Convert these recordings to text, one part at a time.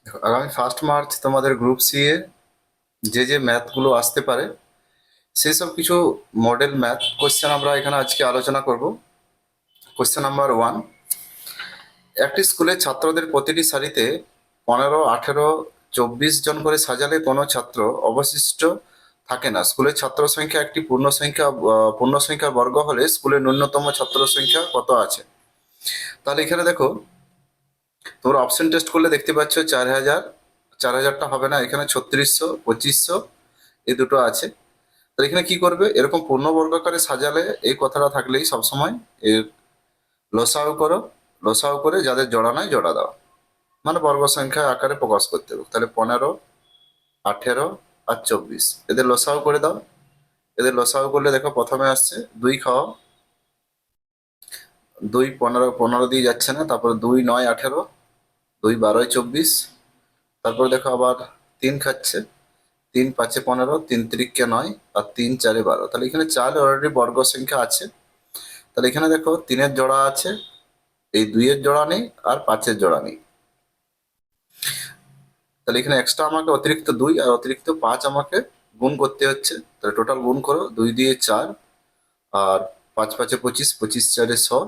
দেখো, আগামী 1 মার্চ তোমাদের গ্রুপ সি এ যে যে ম্যাথগুলো আসতে পারে সেই সব কিছু মডেল ম্যাথ কোশ্চেন আমরা এখানে আজকে আলোচনা করব। কোশ্চেন নাম্বার 1, একটি স্কুলে ছাত্রদের প্রতিটি সারিতে 15, 18, 24 জন করে সাজালে কোনো ছাত্র অবশিষ্ট থাকে না। স্কুলের ছাত্র সংখ্যা একটি পূর্ণ সংখ্যার বর্গ হলে স্কুলের ন্যূনতম ছাত্র সংখ্যা কত আছে? তাহলে এখানে দেখো, তোমরা অপশন টেস্ট করলে দেখতে পাচ্ছ 4000, 4000টা হবে না, এখানে 3600, 2500 এই দুটো আছে। তাহলে এখানে কি করবে, এরকম পূর্ণ বর্গাকারে সাজালে এই কথাটা থাকলেই সবসময় এর লসাগু করো, লসাগু করে যাদের জোড়া নাই জোড়া দাও, মানে বর্গ সংখ্যা আকারে প্রকাশ করতে হবে। তাহলে 15, 18 আর 24 এদের লসাগু করে দাও। এদের লসাগু করলে দেখো প্রথমে আসছে 2 খাও, 2 15, 15 দিয়ে যাচ্ছে না, তারপর 2 9 18, 2 12 24, তারপর দেখো আবার 3 খাচ্ছে, 3 5 15, 3 3 9 আর 3 4 12। তাহলে এখানে 4 অলরেডি বর্গ সংখ্যা আছে। তাহলে এখানে দেখো 3-এর জোড়া আছে, এই 2-এর জোড়া নেই আর 5-এর জোড়া নেই। তাহলে এখানে এক্সট্রা আমাকে অতিরিক্ত 2 আর অতিরিক্ত 5 আমাকে গুণ করতে হচ্ছে। তাহলে টোটাল গুণ করো, 2 দিয়ে 4 আর 5 5 25, 25 4 100,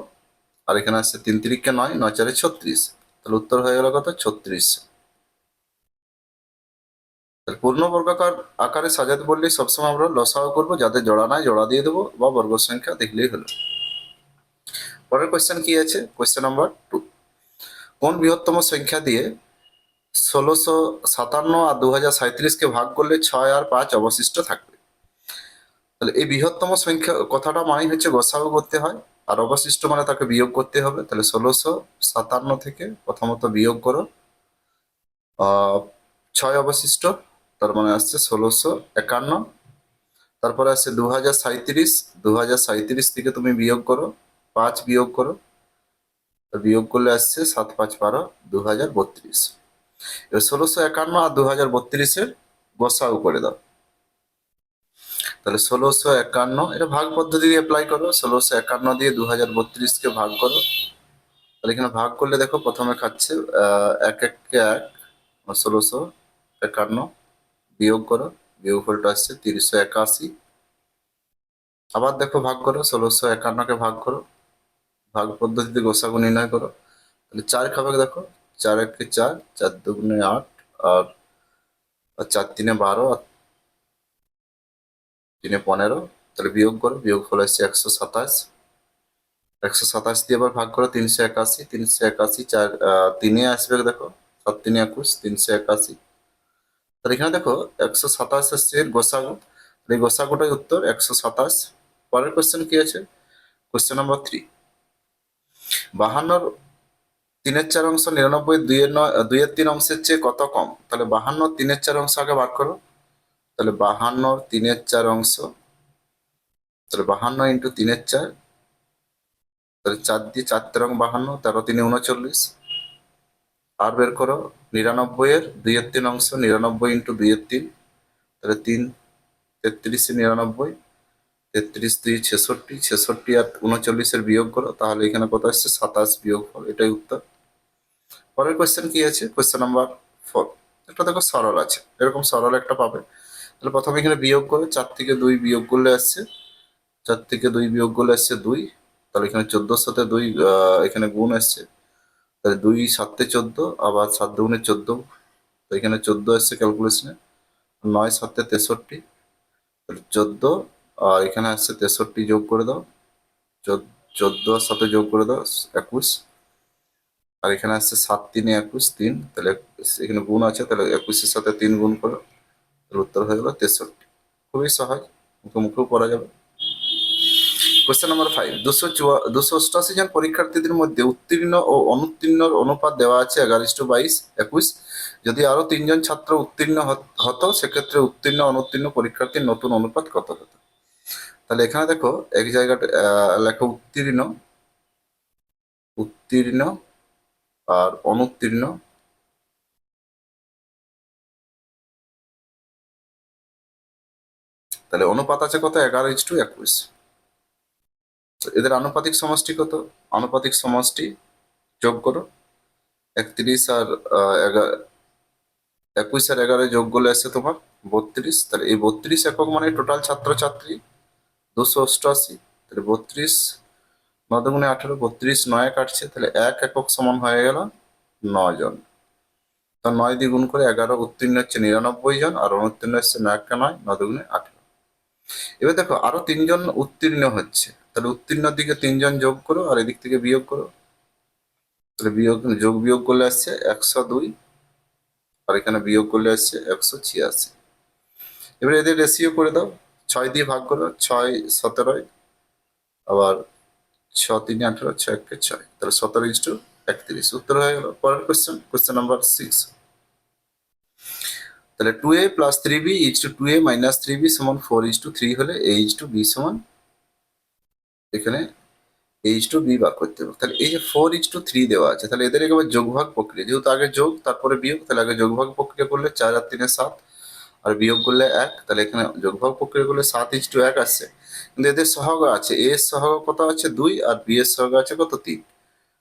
আর এখানে আসছে 3 3 9, 9 4 36। তাহলে উত্তর হয়ে গেল কত? 3600। তাহলে পূর্ণ বর্গাকার আকারে সাজাতে বললে সবসময় আমরা লসাগু করবো, যাদের জোড়া নাই জোড়া দিয়ে দেবো বা বর্গ সংখ্যা দেখলেই হলো। পরের কোয়েশ্চেন কি আছে? কোয়েশ্চেন নাম্বার 2, কোন বৃহত্তম সংখ্যা দিয়ে 1657 আর 2037-কে ভাগ করলে 6 আর 5 অবশিষ্ট থাকবে? তাহলে এই বৃহত্তম সংখ্যা কথাটা মানে হচ্ছে গসাগু করতে হয়, আর অবশিষ্ট মানে তাকে বিয়োগ করতে হবে। তাহলে 1657 থেকে প্রথমত বিয়োগ করো, 6 অবশিষ্ট, তার মানে আসছে 1651। তারপরে আসছে 2037, 2037 থেকে তুমি বিয়োগ করো, 5 বিয়োগ করো, বিয়োগ করলে আসছে 7 5 12, 2032। এবার 1651 আর 2032-এর গসাগু করে দাও। তাহলে 1651, এটা ভাগ পদ্ধতি দিয়ে অ্যাপ্লাই করো, 1651 দিয়ে 2032-কে ভাগ করো। তাহলে এখানে ভাগ করলে দেখো প্রথমে খাচ্ছে এক এককে এক, 1651 বিয়োগ করো, বিয়োগফলটা আসছে 381। আবার দেখো ভাগ করো, 1651-কে ভাগ করো, ভাগ পদ্ধতিতে গোসাগু নির্ণয় করো। তাহলে 4 খাবে দেখো, 4 একে 4, 4 দুগুণে 8, আর 4 3-এ 12, আর 3-এ 15। তাহলে বিয়োগ করো, বিয়োগ ফল আসছে 127। 127 দিয়ে আবার ভাগ করো, 381, 381 4 3-এ আসবে দেখো, 7 3-এ 21, 381। তাহলে এখানে দেখো 127 আসছে এর গোসাগু, এই গোসাগুটাই উত্তর 127। পরের কোশ্চেন কি আছে? কোশ্চেন নাম্বার 3, 52 3/4 অংশ 99 2-এর 3 অংশের চেয়ে কত কম? তাহলে 52 3/4 অংশ আগে বার করো। তাহলে 52 3/4 অংশ, তাহলে 52 ইন্টু 3/4, তাহলে 4 দিয়ে 4 তেরং 52, 13 3-এ 39। আর বের করো 99-এর 2-এর 3 অংশ, 99 ইন্টু 2-এর 3, তাহলে 3 33-এ 99, 33 2 66, 66 আর 39-এর বিয়োগ করো, তাহলে এখানে কত আসছে? 27 বিয়োগ ফল, এটাই উত্তর। পরের কোয়েশ্চেন কি আছে? কোয়েশ্চেন নাম্বার 4, এটা দেখো সরল আছে, এরকম সরল একটা পাবে। তাহলে প্রথমে এখানে বিয়োগ করো, 4 থেকে 2 বিয়োগ করলে আসছে, 4 থেকে 2 বিয়োগ করলে আসছে 2। তাহলে এখানে 14-এর সাথে 2 এখানে গুণ আসছে, তাহলে 2 7 14, আবার 7 দুগুণে 14, তো এখানে 14 আসছে ক্যালকুলেশনে, 9 7 63, তাহলে 14, আর এখানে আসছে 63 যোগ করে দাও, 14 আর 7 যোগ করে দাও 21, আর এখানে আসছে 7 3-এ 21 3, তাহলে এখানে গুণ আছে, তাহলে 21-এর সাথে 3 গুণ করো, তাহলে উত্তর হয়ে গেল 63। খুবই সহজ, মুখে মুখেও পড়া যাবে। কোশ্চেন নাম্বার 5, 288 জন পরীক্ষার্থীদের মধ্যে উত্তীর্ণ ও অনুত্তীর্ণর অনুপাত দেওয়া আছে 11:22 21। যদি আরো 3 জন ছাত্র উত্তীর্ণ হতো, সেক্ষেত্রে উত্তীর্ণ অনুত্তীর্ণ পরীক্ষার্থীর নতুন অনুপাত কত হতো? তাহলে এখানে দেখো এক জায়গাটা লেখো উত্তীর্ণ, উত্তীর্ণ আর অনুত্তীর্ণ, তাহলে অনুপাত আছে কত? 11:21। এদের আনুপাতিক সমষ্টি কত? আনুপাতিক সমষ্টি যোগ করো, 31 আর 11, 21 আর 11 যোগ করলে আসছে তোমার 32। তাহলে এই 32 একক মানে টোটাল ছাত্রছাত্রী 288। তাহলে 32 9 দুগুণে 18, 32 9 কাটছে, তাহলে 1 একক সমান হয়ে গেল 9 জন। তো 9 দিয়ে গুণ করে 11, উত্তীর্ণ হচ্ছে 99 জন, আর অনুত্তীর্ণ হচ্ছে 9 কে 9, 9 দুগুণে 18। এবার দেখো আরো 3 জন উত্তীর্ণ হচ্ছে, তাহলে উত্তীর্ণর দিকে 3 জন যোগ করো আর এদিক থেকে বিয়োগ করো। তাহলে যোগ বিয়োগ করলে আসছে 102, আর এখানে বিয়োগ করলে আসছে 186। এবার এদের রেশিও করে দাও, 6 দিয়ে ভাগ করো, 6 17, আবার 6 3 18, 6 1 6, তাহলে 17:31 উত্তর হয়ে গেল। পরের কোশ্চেন নাম্বার 6। তাহলে 2a plus 3b is two 2a minus 3b সমান 4:3 হলে a ইজ টু b সমান, এখানে a ইজ টু b বার করতে হবে। তাহলে এই যে 4:3 দেওয়া আছে, তাহলে এদের একেবারে যোগভাগ প্রক্রিয়া, যেহেতু আগে যোগ তারপরে বিয়োগ, তাহলে আগে যোগভাগ প্রক্রিয়া করলে 4 আর 3 7, আর বিয়োগ করলে 1, তাহলে এখানে যোগভাগ প্রক্রিয়া করলে 7:1 আসছে। কিন্তু এদের সহগ আছে, a এর সহগ কত আছে 2, আর b এর সহগ আছে কত 3।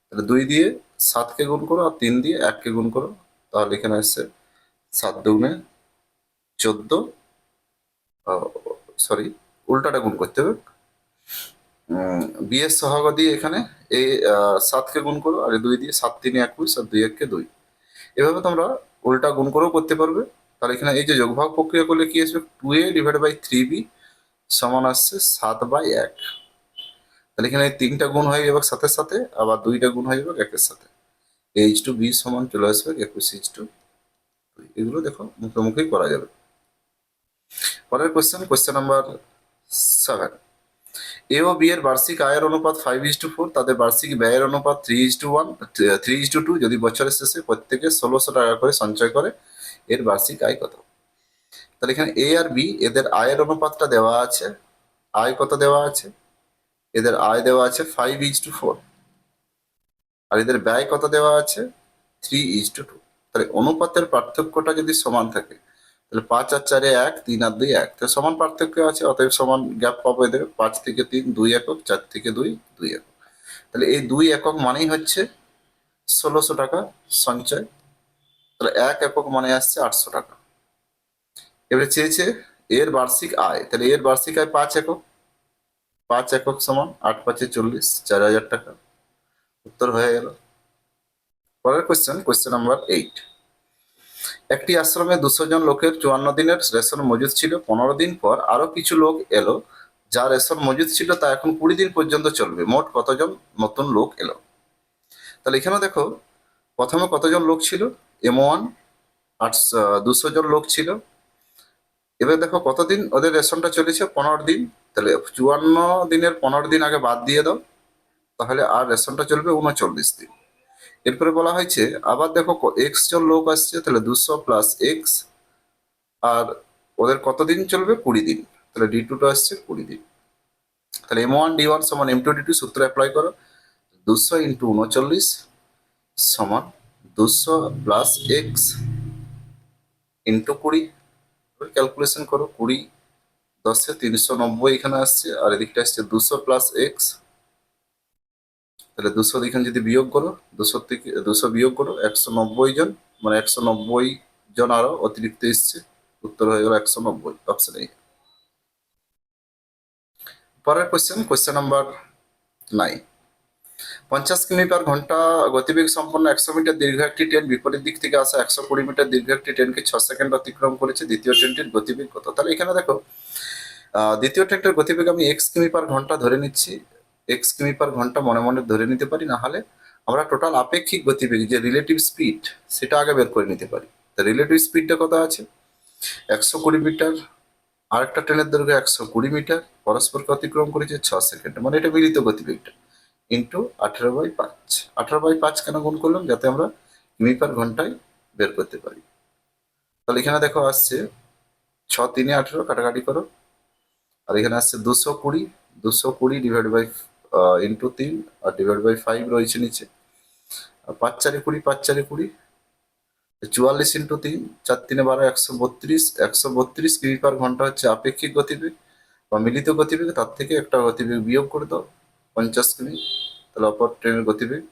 তাহলে 2 দিয়ে 7 কে গুণ করো আর 3 দিয়ে 1 কে গুণ করো, তাহলে এখানে আসছে 7 দুগুণে 14, সরি উল্টাটা গুণ করতে হবে। বি এর সহগ দিয়ে এখানে এই 7 কে গুণ করো, আর 2 দিয়ে 7 3 21, আর 2 1 কে 2। এভাবে তোমরা উল্টা গুণ করেও করতে পারবে। তাহলে এখানে এই যে যোগভাগ প্রক্রিয়া করলে কি আসবে, 2a ডিভাইড বাই 3b সমান আসছে 7/1। তাহলে এখানে 3টা গুণ হয়ে যাবে সাথে সাথে, আবার 2টা গুণ হয়ে যাবে 1-এর সাথে, এইচ টু বি সমান চলে আসবে 21:2। এগুলো দেখো মুখোমুখি করা যাবে। পরের কোশ্চেন নাম্বার 7। এ ও বি এর বার্ষিক আয়ের অনুপাত 5:4, তাদের বার্ষিক ব্যয়ের অনুপাত 3:1, 3:2। যদি বছরের শেষে প্রত্যেকে 1600 টাকা করে সঞ্চয় করে, এর বার্ষিক আয় কত? তাহলে এখানে এ আর বি এদের আয়ের অনুপাতটা দেওয়া আছে, আয় কত দেওয়া আছে, এদের আয় দেওয়া আছে 5:4, আর এদের ব্যয় কত দেওয়া আছে 3:2। তাহলে অনুপাতের পার্থক্যটা যদি সমান থাকে, তাহলে 5 আর 4 1, 3 আর 2 1, তাহলে সমান পার্থক্য আছে, অতএব সমান গ্যাপ পাবো এদের। 5 থেকে 3 2 একক, 4 থেকে 2 2 একক। তাহলে এই 2 একক মানেই হচ্ছে 1600 টাকা সঞ্চয়। তাহলে 1 একক মানে আসছে 800 টাকা। এবারে চেয়েছে এর বার্ষিক আয়, তাহলে এর বার্ষিক আয় 5 একক, 5 একক সমান 8 5 40, 4000 টাকা। উত্তর হয়ে গেল। পরের কোশ্চেন নাম্বার 8। একটি আশ্রমে 200 জন লোকের 54 দিনের রেশন মজুদ ছিল। 15 দিন পর আরো কিছু লোক এলো, যা রেশন মজুদ ছিল তা এখন 20 দিন পর্যন্ত চলবে। মোট কতজন নতুন লোক এলো? তাহলে এখানে দেখো প্রথমে কতজন লোক ছিল, M1 200 জন লোক ছিল। এবার দেখো কতদিন ওদের রেশনটা চলেছে, 15 দিন। তাহলে 54 দিনের 15 দিন আগে বাদ দিয়ে দাও, তাহলে আর রেশনটা চলবে 39 দিন। এরপরে বলা হয়েছে আবার দেখো এক্স জন লোক আসছে, তাহলে 200 প্লাস এক্স, আর ওদের কতদিন চলবে 20 দিন। তাহলে D2টা আসছে 20 দিন। তাহলে M1 D1 সমান M2 D2 সূত্র অ্যাপ্লাই করো। 200 ইন্টু 39 সমান 200 প্লাস এক্স ইন্টু 20। ক্যালকুলেশন করো, 20 10 390 এখানে আসছে, আর এদিকটা আসছে 200 প্লাস এক্স। তাহলে 200 এখানে যদি বিয়োগ করো, 200 থেকে 200 বিয়োগ করো, 190 জন, মানে 190 জন আরো অতিরিক্ত এসছে। উত্তর হয়ে গেল 190, অপশন এ। পরের কোশ্চেন নাম্বার 9। 50 কিমি পার ঘন্টা গতিবেগ সম্পন্ন 100 মিটার দীর্ঘ একটি ট্রেন বিপরীত দিক থেকে আসা 120 মিটার দীর্ঘ একটি ট্রেনকে 6 সেকেন্ড অতিক্রম করেছে। দ্বিতীয় ট্রেনটির গতিবেগ কত? তাহলে এখানে দেখো দ্বিতীয় ট্রেনটির গতিবেগ আমি x কিমি পার ঘন্টা ধরে নিচ্ছি। x কিমি পার ঘন্টা মনে মনে ধরে নিতে পারি, না হলে আমরা টোটাল আপেক্ষিক গতিবেগ যে রিলেটিভ স্পিড সেটা আগে বের করে নিতে পারি। তা রিলেটিভ স্পিডটা কত আছে 120 মিটার, আরেকটা ট্রেনের দৈর্ঘ্য 120 মিটার, পরস্পরকে অতিক্রম করেছে 6 সেকেন্ড, মানে এটা মিলিত গতিবেগটা ইন্টু 18/5। 18/5 কেন গুণ করলাম, যাতে আমরা কিমি পার ঘন্টায় বের করতে পারি। তাহলে এখানে দেখো আসছে 6 3 18, কাটাকাটি করো, আর এখানে আসছে 220, 220 ডিভাইড বাই ইন্টু 3, আর ডিভাইড বাই 5 রয়েছে নিচে, আর 5 4 20, 5 4 20, 44 ইন্টু 3, 4 3 12, 132। 132 কিমি পার ঘন্টা হচ্ছে আপেক্ষিক গতিবেগ বা মিলিত গতিবেগ। তার থেকে একটা গতিবেগ বিয়োগ করে দাও, 50 কিমি। তাহলে অপর ট্রেনের গতিবেগ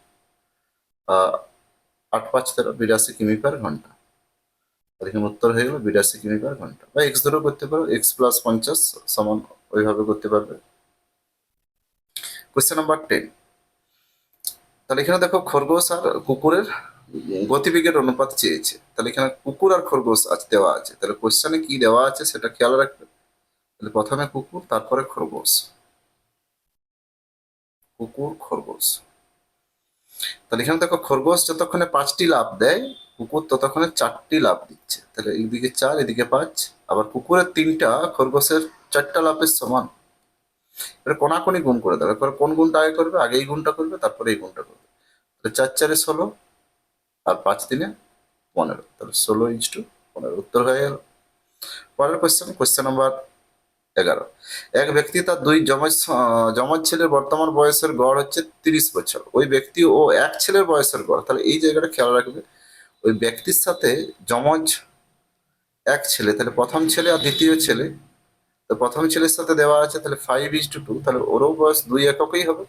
8 5 13 82 কিমি পার ঘন্টা। এখানে উত্তর হয়ে গেল 82 কিমি/ঘন্টা। বা এক্স ধরেও করতে পারো, x + 50 সমান ওইভাবে করতে পারবে। Question number 10। তাহলে এখানে দেখো খরগোশ আর কুকুরের গতিবেগের অনুপাত চেয়েছে। তাহলে এখানে কুকুর আর খরগোশ আজ দেওয়া আছে, তাহলে কোয়েশ্চেনে কি দেওয়া আছে সেটা খেয়াল রাখবে। তাহলে প্রথমে কুকুর, তারপরে খরগোশ। কুকুর খরগোশ। তাহলে এখানে দেখো খরগোশ যতক্ষণে 5টি লাফ দেয়, কুকুর ততক্ষণে 4টি লাফ দিচ্ছে। তাহলে এইদিকে 4, এদিকে 5। আবার কুকুরের 3টা, খরগোশের 4টা লাফের সমান। এটা কোনাকুনি গুণ করে দেবে। এরপর কোন গুণটা আগে করবে? আগে এই গুণটা করবে, তারপরে এই গুণটা করবে। তাহলে 4 × 4 = 16, আর 5 × 3 = 15। তাহলে 16:15 উত্তর হয়ে গেল। পরের কোয়েশ্চেন, কোয়েশ্চেন নাম্বার 11। এক ব্যক্তি তার দুই যমজ ছেলের বর্তমান বয়সের গড় হচ্ছে 30 বছর। ওই ব্যক্তি ও এক ছেলের বয়সের গড়। তাহলে এই জায়গাটা খেয়াল রাখবে, ওই ব্যক্তির সাথে যমজ এক ছেলে, তাহলে প্রথম ছেলে আর দ্বিতীয় ছেলে। তো প্রথম ছেলের সাথে দেওয়া আছে তাহলে 5:2, তাহলে ওরও বয়স 2 এককই হবে।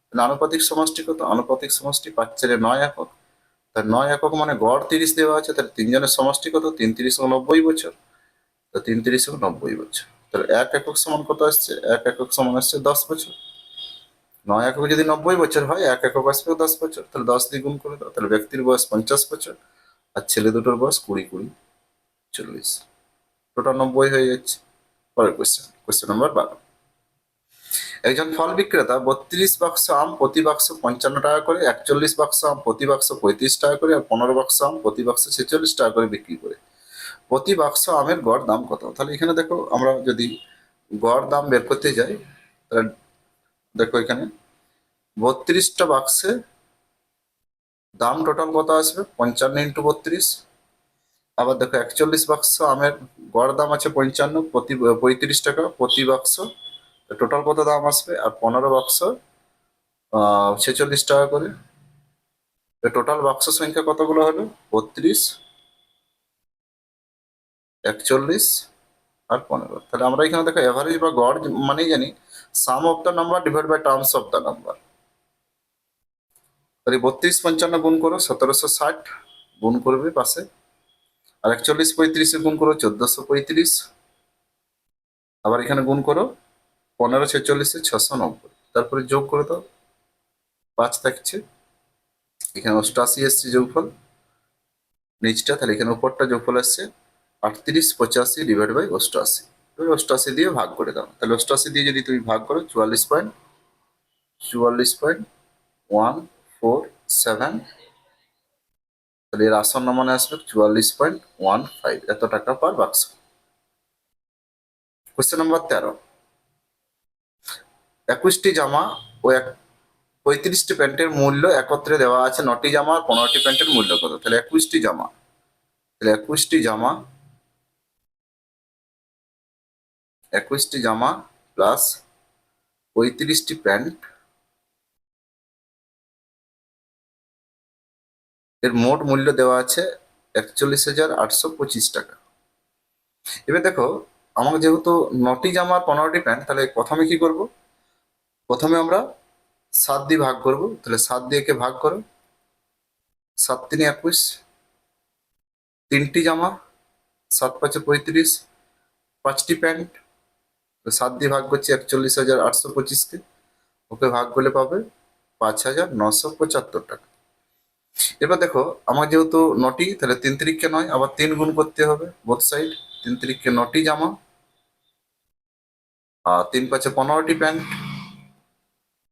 তাহলে আনুপাতিক সমষ্টি কত? আনুপাতিক সমষ্টি 5 × 4 = 9 একক। তাহলে 9 একক মানে গড় 30 দেওয়া আছে, তাহলে তিনজনের সমষ্টি কত? 3 × 30 = 90 বছর। তো 3 × 30 = 90 বছর। তাহলে 1 একক সমান কত আসছে? 1 একক সমান আসছে 10 বছর। 9 একক যদি 90 বছর হয়, 1 একক আসবে 10 বছর। তাহলে 10 দিয়ে গুণ করে দাও। তাহলে ব্যক্তির বয়স 50 বছর, আর ছেলে দুটোর বয়স 20, 20, 40। টোটাল 90 হয়ে যাচ্ছে। পরের কোয়েশ্চেন, কোয়েশ্চেন নাম্বার 12। একজন ফল বিক্রেতা 32 বাক্স আম প্রতি বাক্স 55 টাকা করে, 41 বাক্স আম প্রতি বাক্স 35 টাকা করে, আর 15 বাক্স আম প্রতি বাক্স 46 টাকা করে বিক্রি করে। প্রতি বাক্স আমের গড় দাম কত? তাহলে এখানে দেখো, আমরা যদি গড় দাম বের করতে যাই, তাহলে দেখো এখানে 32টা বাক্সে দাম টোটাল কত আসবে? 55 × 32। আবার দেখো 41 বাক্স আমের গড় দাম আছে 55, 35 টাকা প্রতি বাক্স। টোটাল কত দাম আসবে? আর 15 বাক্স 46 টাকা করে। টোটাল বাক্স সংখ্যা কতগুলো হলো? 32, 41 আর 15। তাহলে আমরা এখানে দেখো এভারেজ বা গড় মানেই জানি sum of the number divide by terms of the number. তাহলে 32 55 গুণ করো 1760, গুণ করবে পাশে। আর 41 35 গুণ করো 1435। আবার এখানে গুণ করো 15 46 690। তারপরে যোগ করে দাও, 5 থাকছে। এখানে 88 এসছে যোগফল নিচটা, তাহলে এখানে উপরটা যোগফল আসছে 38 85 ডিভাইড বাই 88। 88 দিয়ে ভাগ করে দাও। তাহলে 88 দিয়ে যদি তুমি ভাগ করো 44.147, তাহলে এর আসন্ন মানে আসবে 44.15, এত টাকা পার বাক্স। Question number 13। 21টি জামা ও 35টি প্যান্টের মূল্য একত্রে দেওয়া আছে। 9টি জামা আর 15টি প্যান্টের মূল্য কত? তাহলে 21টি জামা, তাহলে 21টি জামা প্লাস 35টি প্যান্ট, এর মোট মূল্য দেওয়া আছে 41,825 টাকা। এবার দেখো, আমাকে যেহেতু 9টি জামা আর 15টি প্যান্ট, তাহলে প্রথমে কি করব? প্রথমে আমরা 7 দিয়ে ভাগ করব। তাহলে 7 দিয়ে একে ভাগ করো, 7 × 3 = 21। 3টি জামা, 7 × 5 = 35। 5টি প্যান্ট, 7 দিয়ে ভাগ করছি 41,825-কে, ওকে ভাগ করলে পাবে 5,975 টাকা। এবার দেখো, আমার যেহেতু 9টি, তাহলে 3 × 3 = 9, আবার 3 গুণ করতে হবে বোথ সাইড। 3 × 3 = 9টি জামা, আর 3 × 5 = 15টি প্যান্ট,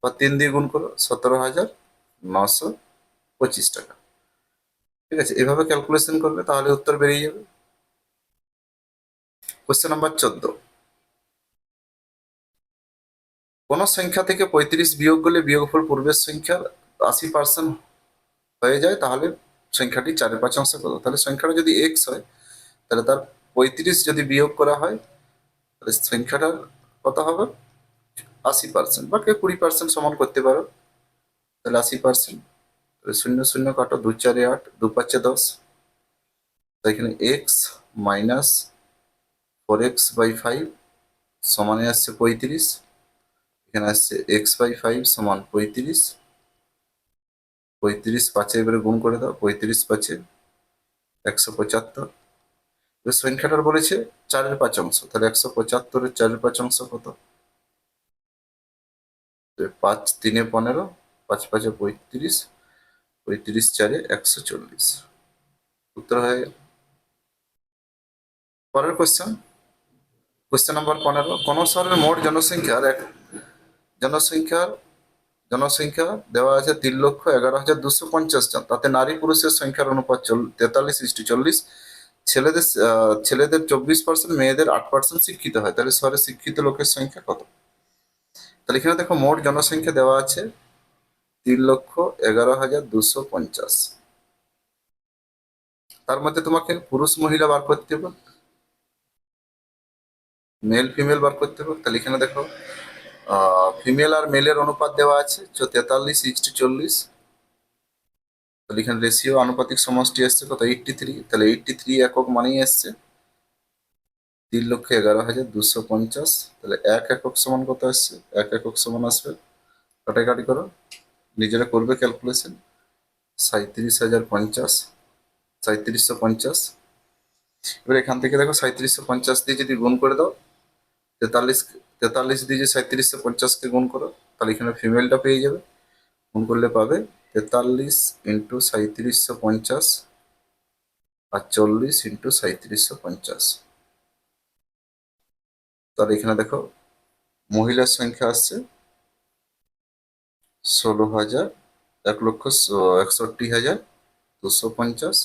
বা 3 দিয়ে গুণ করো 17,925 টাকা। ঠিক আছে, এভাবে ক্যালকুলেশন করবে, তাহলে উত্তর বেরিয়ে যাবে। Question number 14। কোন সংখ্যা থেকে 35 বিয়োগ করলে বিয়োগফল পূর্বের সংখ্যার 80% হয়ে যায়, তাহলে সংখ্যাটি 4/5 কত? তাহলে সংখ্যাটা যদি x হয়, তাহলে তার 35 যদি বিয়োগ করা হয়, তাহলে সংখ্যাটার কত হবে? 80%, বা কেউ 20% সমান করতে পারো। তাহলে 80%, তাহলে 0 0 কাটো, 2 4 8, 2 5 10। তো এখানে x মাইনাস 4x/5 সমানে আসছে 35। এখানে আসছে x/5 সমান 35। 35 5 এবারে গুণ করে দাও, 35 5 175। এবার সংখ্যাটার বলেছে 4/5 তাহলে 175-এর 4/5 কত? 5×3 = 15, 5×5 = 35, 35×4 = 140। উত্তর হয়ে গেল। পরের কোশ্চেন নাম্বার 15, কোন শহরের মোট জনসংখ্যার জনসংখ্যা দেওয়া আছে 3,11,250 জন, তাতে নারী পুরুষের সংখ্যার অনুপাত 43:40। ছেলেদের 24%, মেয়েদের 8% শিক্ষিত হয়, তাহলে শহরে শিক্ষিত লোকের সংখ্যা কত? তাহলে এখানে দেখো মোট জনসংখ্যা দেওয়া আছে 3,11,250, তার মধ্যে তোমাকে পুরুষ মহিলা বার করতে হবে, মেল ফিমেল বার করতে হবে। তাহলে এখানে দেখো ফিমেল আর মেলের অনুপাত দেওয়া আছে 43:40। তাহলে এখানে রেশিও আনুপাতিক সমষ্টি এসছে কত? 83। তাহলে 83 একক মানেই এসছে 3,11,250। তাহলে 1 একক সমান কত আসছে? 1 একক সমান আসবে, কাটাকাটি করো, নিজেরা করবে ক্যালকুলেশন, 37,050, 3750। এবার এখান থেকে দেখো 3750 দিয়ে যদি গুণ করে দাও, 43 দিয়ে যে 3750-কে গুণ করো, তাহলে এখানে ফিমেলটা পেয়ে যাবে। গুণ করলে পাবে 43 × 3750 আর 40 × 3750। তাহলে এখানে দেখো মহিলার সংখ্যা আসছে 16,000, 1,61,250,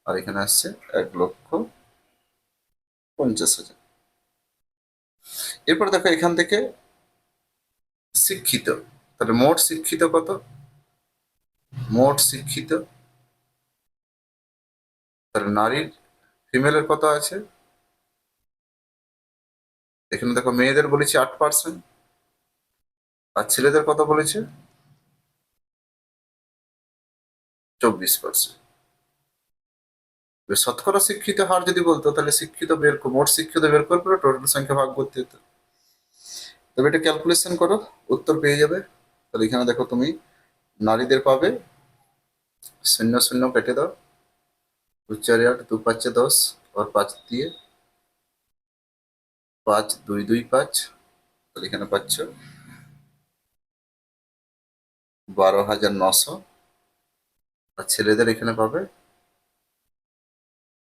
আর এখানে আসছে 1,50,000। এরপর দেখো এখান থেকে শিক্ষিত, তাহলে মোট শিক্ষিত কত? মোট শিক্ষিত, তাহলে নারীর ফিমেলের কত আছে? এখানে দেখো মেয়েদের বলেছি 8%, আর ছেলেদের কত বলেছে? 24%। শতকরা শিক্ষিত হার যদি বলতো, তাহলে মোট শিক্ষিত বের করে টোটাল সংখ্যা ভাগ করতে হতো। তবে এটা ক্যালকুলেশন করো, উত্তর পেয়ে যাবে। তাহলে এখানে দেখো তুমি নারীদের পাবে 0 0 কেটে দাও, 2×4 = 8, 2×5 = 10, আর 5 দিয়ে 5, 2 2 5, তাহলে এখানে পাচ্ছ 12,900। আর ছেলেদের এখানে পাবে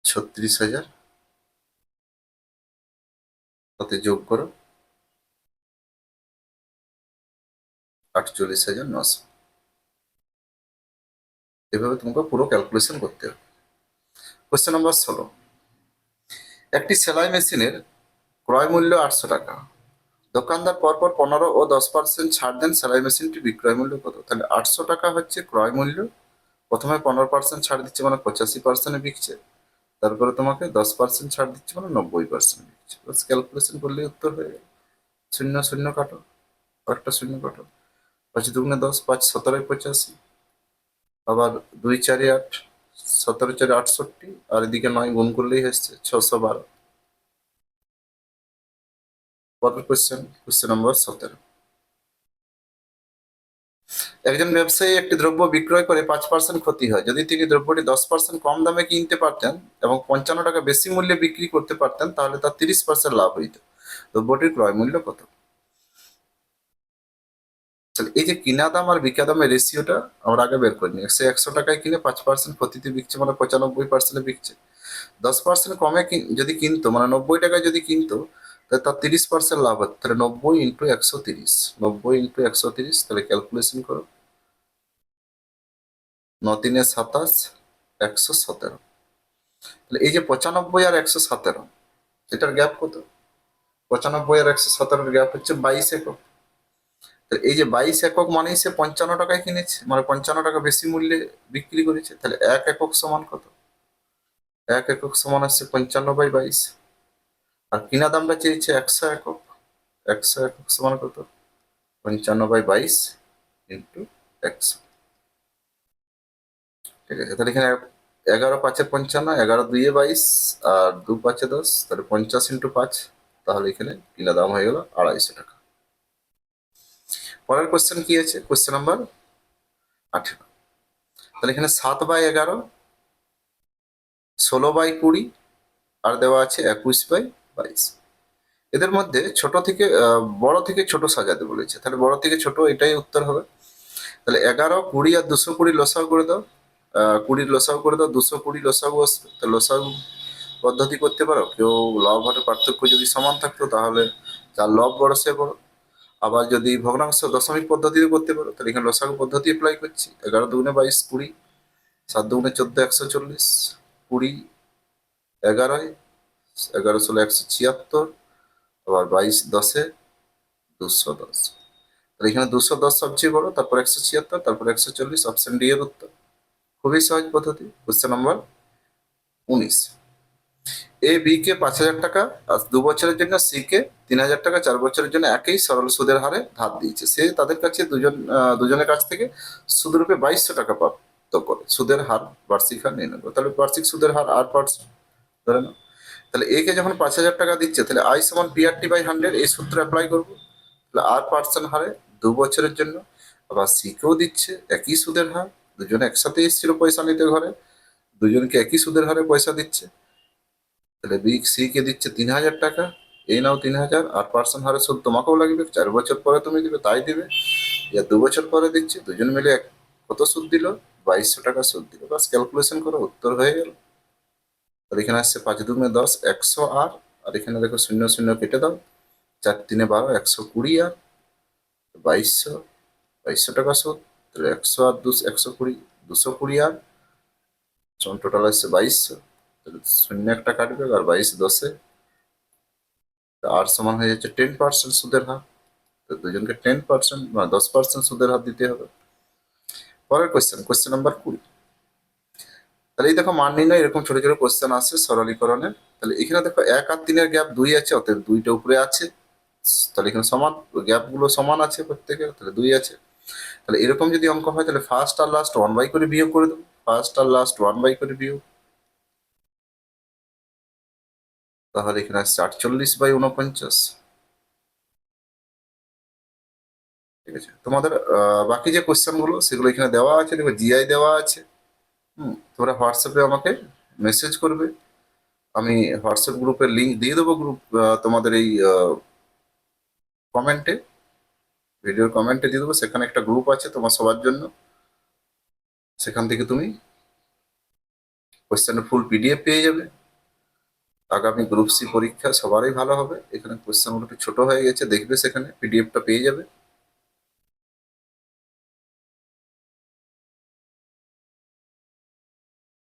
36,000, তাতে যোগ করো 48,900। এভাবে তোমাকে পুরো ক্যালকুলেশন করতে হবে। কোশ্চেন নাম্বার 16, একটি সেলাই মেশিনের ক্রয় মূল্য 800 টাকা, দোকানদার পরপর 15 ও 10% ছাড় দেন, সেলাই মেশিনটি বিক্রয় মূল্য কত? তাহলে 800 টাকা হচ্ছে ক্রয় মূল্য, প্রথমে 15% ছাড় দিচ্ছে মানে 85%-এ বিকছে, তারপরে তোমাকে 10% ছাড় দিচ্ছে মানে 90% বিকছে। বাস ক্যালকুলেশন করলেই উত্তর হয়ে গেল। 0 0 কাটো, একটা 0 কাটো, 5 2 10, 5 17 85, আবার 2 4 8, 17 4 68, আর এদিকে 9 গুণ করলেই হচ্ছে 612। পরের কোশ্চেন নম্বর 17, একজন ব্যবসায়ী একটি দ্রব্য বিক্রয় করে 5% ক্ষতি হয়, যদি তিনি দ্রব্যটি 10% কম দামে কিনতে পারতেন এবং 55 টাকা বেশি মূল্যে বিক্রি করতে পারতেন, তাহলে তার 30% লাভ হইত। দ্রব্যটির ক্রয় মূল্য কত? তাহলে এই যে কিনা দাম আর বিকা দামের রেশিওটা আমরা আগে বের করে নিই। সে 100 টাকায় কিনে 5% ক্ষতিতে বিকছে মানে 95%-এ বিকছে। 10% কমে যদি কিনতো মানে 90 টাকায় যদি কিনতো, তাহলে তার 30% লাভ হতো। তাহলে 90 × 130, 90 × 130, তাহলে ক্যালকুলেশন করো, 9 3 27, 117। তাহলে এই যে 95 আর 117, এটার গ্যাপ কত? 95 আর 117-এর গ্যাপ হচ্ছে 22 একক। এই যে 22 একক মানেই সে 55 টাকায় কিনেছে, মানে 55 টাকা বেশি মূল্যে বিক্রি করেছে। তাহলে 1 একক সমান কত? 1 একক সমান আসছে 55/22, আর কিনা দামটা চেয়েছে 100 একক। 100 একক সমান কত? 55/22 ইন্টু 100। ঠিক আছে, তাহলে এখানে 11 5 55, 11 2 22, আর 2 5 10, তাহলে 50 × 5, তাহলে এখানে কিনা দাম হয়ে গেল 250 টাকা। পরের কোশ্চেন কি আছে? কোশ্চেন নাম্বার 18, তাহলে এখানে 7/11, 16/20 আর দেওয়া আছে 21/22। এদের মধ্যে ছোট থেকে বড় থেকে ছোট সাজাতে বলেছে, তাহলে বড় থেকে ছোট এটাই উত্তর হবে। তাহলে 11, 20 আর 220 লসাগু করে দাও। 20 লসাগু করে দাও, 220 লসাগু আসবে। তো লসাগু পদ্ধতি করতে পারো। কেউ লব হরে পার্থক্য যদি সমান থাকতো তাহলে যার লব বড় সে বড়। আবার যদি ভগ্নাংশ দশমিক পদ্ধতিতে করতে পারো তাহলে এখানে লসাগু পদ্ধতি অ্যাপ্লাই করছি। 11 দুগুণে 22, 20, 7 দুগুণে 14, 140, 20 11, 11 ষোলো 176, আবার 22 10-এ 210। তাহলে এখানে 210 সবচেয়ে বড়, তারপর 176, তারপর 140, অপশন ডি এর উত্তর। খুবই সহজ পদ্ধতি। Question number 19। এ বি কে 5,000 টাকা আর 2 বছরের জন্য সি কে 3,000 টাকা 4 বছরের জন্য একই সরল সুদের হারে ধার দিয়েছে। সে তাদের কাছে দুজনের কাছ থেকে সুদরূপে 2200 টাকা প্রাপ্ত করে। সুদের হার বার্ষিক হার নির্ণয় করে। তাহলে বার্ষিক সুদের হার 8% ধরে নাও। তাহলে এ কে যখন 5,000 টাকা দিচ্ছে তাহলে আই সমান PRT/100 এই সূত্র অ্যাপ্লাই করবো। তাহলে 8% হারে 2 বছরের জন্য। আবার সি কেও দিচ্ছে একই সুদের হার, দুজনে একসাথে এসেছিল পয়সা নিতে ঘরে, দুজনকে একই সুদের হারে পয়সা দিচ্ছে। তাহলে বি সি কে দিচ্ছে 3,000 টাকা, এই নাও 3,000, 8% হারে সুদ তোমাকেও লাগবে, 4 বছর পরে তুমি দিবে তাই দিবে। 2 বছর পরে দিচ্ছে, দুজন মিলে কত সুদ দিল? 2200 টাকা সুদ দিল। বাস ক্যালকুলেশন করো, উত্তর হয়ে গেল। আর এখানে আসছে 5 দুগুণে 10, 100 আর এখানে দেখো শূন্য শূন্য কেটে দাও, 4 3-এ 12, 120 আর 2200 টাকা সুদ। তাহলে 100 আর 120, 220 আর টোটাল আসছে 2200। তাহলে শূন্য একটা কাটবে আর 22 10-এ, আর সমান হয়ে যাচ্ছে 10% সুদের হার। তো দুজনকে 10% বা 10% সুদের হার দিতে হবে। পরের কোশ্চেন নাম্বার 20। তাহলে এই দেখো মান নির্ণয় এরকম ছোট ছোট কোশ্চেন আসে সরলীকরণের। তাহলে এখানে দেখো 1 আর 3-এর গ্যাপ 2 আছে, অতএব 2টা উপরে আছে। তাহলে এখানে সমান, গ্যাপ গুলো সমান আছে প্রত্যেকের, তাহলে 2 আছে। তাহলে এরকম যদি অঙ্ক হয় তাহলে ফার্স্ট আর লাস্ট 1/, করে বিয়োগ করে দেবো। ফার্স্ট আর লাস্ট 1/, করে বিয়োগ। তাহলে এখানে আসছে 48/49। ঠিক আছে, তোমাদের বাকি যে কোশ্চেন গুলো সেগুলো এখানে দেওয়া আছে, দেখো জিআই দেওয়া আছে। তোমরা হোয়াটসঅ্যাপে আমাকে মেসেজ করবে, আমি হোয়াটসঅ্যাপ গ্রুপের লিংক দিয়ে দেবো। গ্রুপ তোমাদের এই কমেন্টে, ভিডিওর কমেন্টে দিয়ে দেবো। সেখানে একটা গ্রুপ আছে তোমার সবার জন্য, সেখান থেকে তুমি কোশ্চেনের ফুল PDF পেয়ে যাবে। আগামী গ্রুপ সি পরীক্ষা সবারই ভালো হবে। এখানে কোশ্চেনগুলো একটু ছোট হয়ে গেছে, দেখবে সেখানে PDFটা পেয়ে যাবে।